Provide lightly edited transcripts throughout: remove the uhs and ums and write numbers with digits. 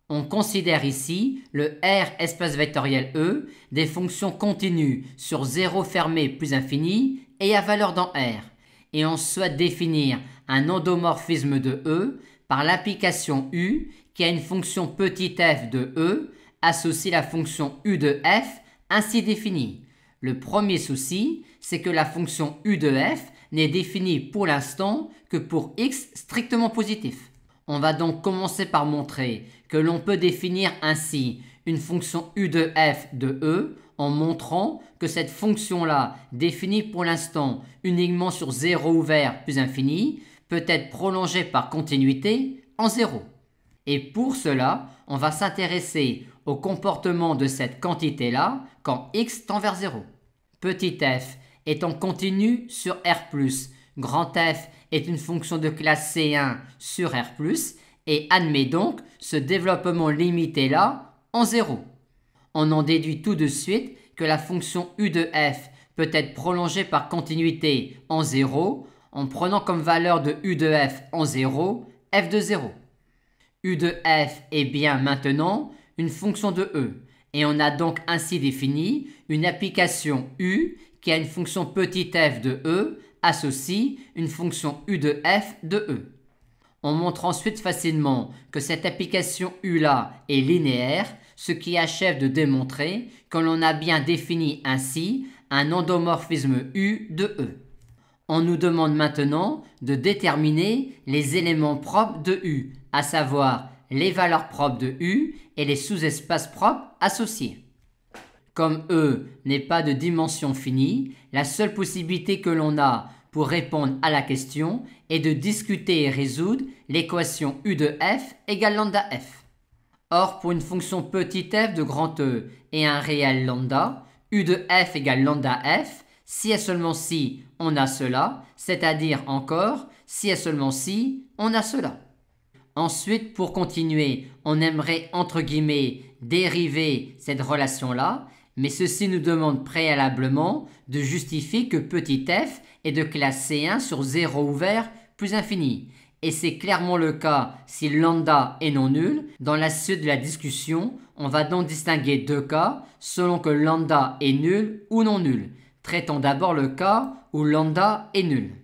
On considère ici le R espace vectoriel E des fonctions continues sur 0 fermé plus infini et à valeur dans R. Et on souhaite définir un endomorphisme de E par l'application U qui a une fonction petit f de E associe la fonction U de f ainsi définie. Le premier souci, c'est que la fonction U de f n'est définie pour l'instant que pour x strictement positif. On va donc commencer par montrer que l'on peut définir ainsi une fonction U de f de E en montrant que cette fonction-là, définie pour l'instant uniquement sur 0 ouvert plus infini, peut être prolongée par continuité en 0. Et pour cela, on va s'intéresser au comportement de cette quantité-là quand x tend vers 0. Petit f étant continu sur R+, grand F est une fonction de classe C1 sur R+, et admet donc ce développement limité-là en 0. On en déduit tout de suite que la fonction U de f peut être prolongée par continuité en 0 en prenant comme valeur de U de f en 0, f de 0. U de f est bien maintenant une fonction de E, et on a donc ainsi défini une application U qui a une fonction petit f de E associe une fonction U de f de E. On montre ensuite facilement que cette application U-là est linéaire, ce qui achève de démontrer que l'on a bien défini ainsi un endomorphisme U de E. On nous demande maintenant de déterminer les éléments propres de U, à savoir les valeurs propres de U et les sous-espaces propres associés. Comme E n'est pas de dimension finie, la seule possibilité que l'on a pour répondre à la question est de discuter et résoudre l'équation U de f égale lambda f. Or, pour une fonction petit f de grand E et un réel lambda, U de f égale lambda f, si et seulement si on a cela, c'est-à-dire encore si et seulement si on a cela. Ensuite, pour continuer, on aimerait entre guillemets dériver cette relation-là, mais ceci nous demande préalablement de justifier que petit f est de classe C1 sur 0 ouvert plus infini. Et c'est clairement le cas si lambda est non nul. Dans la suite de la discussion, on va donc distinguer deux cas selon que lambda est nul ou non nul. Traitons d'abord le cas où lambda est nul.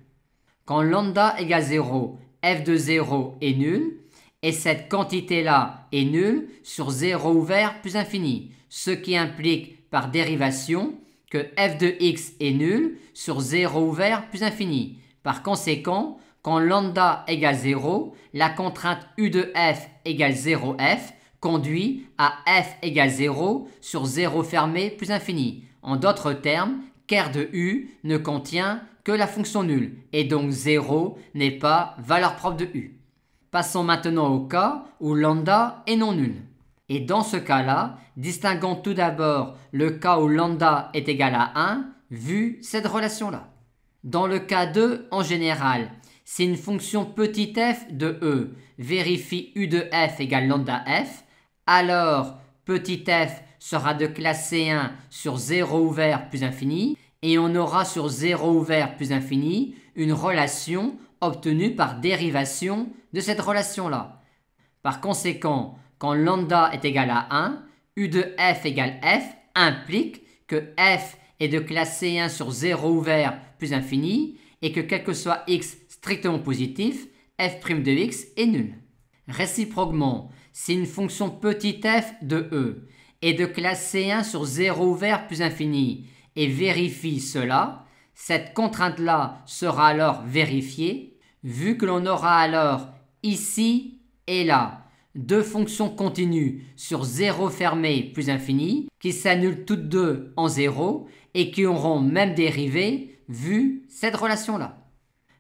Quand lambda égale 0, f de 0 est nul, et cette quantité-là est nulle sur 0 ouvert plus infini, ce qui implique par dérivation que f de x est nul sur 0 ouvert plus infini. Par conséquent, quand lambda égale 0, la contrainte U de f égale 0f conduit à f égale 0 sur 0 fermé plus infini. En d'autres termes, qu'R de U ne contient que la fonction nulle, et donc 0 n'est pas valeur propre de U. Passons maintenant au cas où lambda est non nul. Et dans ce cas-là, distinguons tout d'abord le cas où lambda est égal à 1, vu cette relation-là. Dans le cas 2, en général, si une fonction petit f de E vérifie U de f égale lambda f, alors petit f sera de classe C1 sur 0 ouvert plus infini, et on aura sur 0 ouvert plus infini une relation obtenue par dérivation de cette relation-là. Par conséquent, quand lambda est égal à 1, U de f égale f implique que f est de classe C1 sur 0 ouvert plus infini et que quel que soit x strictement positif, f' de x est nul. Réciproquement, si une fonction petit f de E est de classe C1 sur 0 ouvert plus infini et vérifie cela, cette contrainte-là sera alors vérifiée, vu que l'on aura alors ici et là deux fonctions continues sur 0 fermé plus infini qui s'annulent toutes deux en 0 et qui auront même dérivé vu cette relation-là.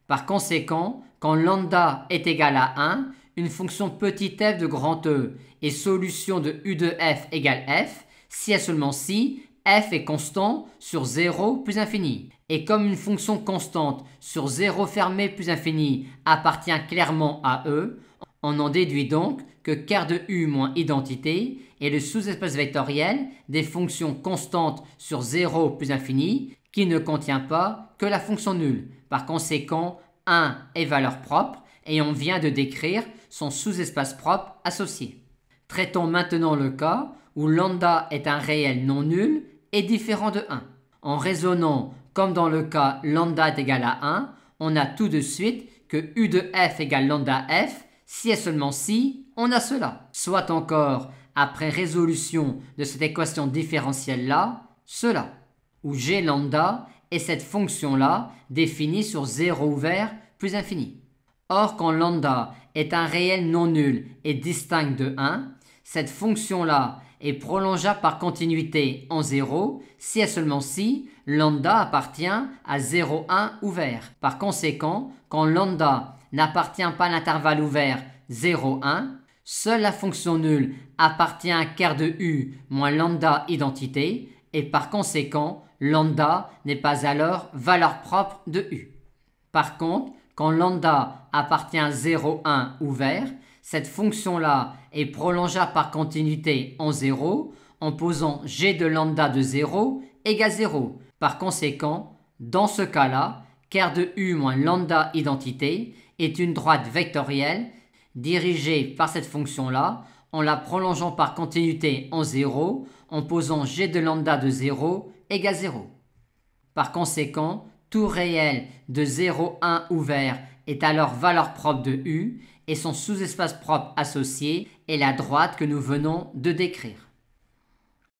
Par conséquent, quand lambda est égal à 1, une fonction petit f de grand E est solution de U de f égale f si et seulement si f est constant sur 0 plus infini. Et comme une fonction constante sur 0 fermé plus infini appartient clairement à E, on en déduit donc que ker de U moins identité est le sous-espace vectoriel des fonctions constantes sur 0 plus infini qui ne contient pas que la fonction nulle. Par conséquent, 1 est valeur propre et on vient de décrire son sous-espace propre associé. Traitons maintenant le cas où lambda est un réel non nul et différent de 1. En raisonnant comme dans le cas lambda est égal à 1, on a tout de suite que u de f égale lambda f, si et seulement si on a cela. Soit encore, après résolution de cette équation différentielle-là, cela, où g lambda est cette fonction-là définie sur 0 ouvert plus infini. Or, quand lambda est un réel non nul et distinct de 1, cette fonction-là est prolongeable par continuité en 0 si et seulement si lambda appartient à 0, 1 ouvert. Par conséquent, quand lambda n'appartient pas à l'intervalle ouvert 0, 1, seule la fonction nulle appartient à un quart de u moins lambda identité et par conséquent, lambda n'est pas alors valeur propre de u. Par contre, quand lambda appartient à 0, 1 ouvert, cette fonction-là est prolongeable par continuité en 0 en posant g de lambda de 0 égale 0. Par conséquent, dans ce cas-là, quart de u moins lambda identité est une droite vectorielle dirigée par cette fonction-là en la prolongeant par continuité en 0 en posant g de lambda de 0 égale 0. Par conséquent, tout réel de 0, 1 ouvert est alors valeur propre de u et son sous-espace propre associé est la droite que nous venons de décrire.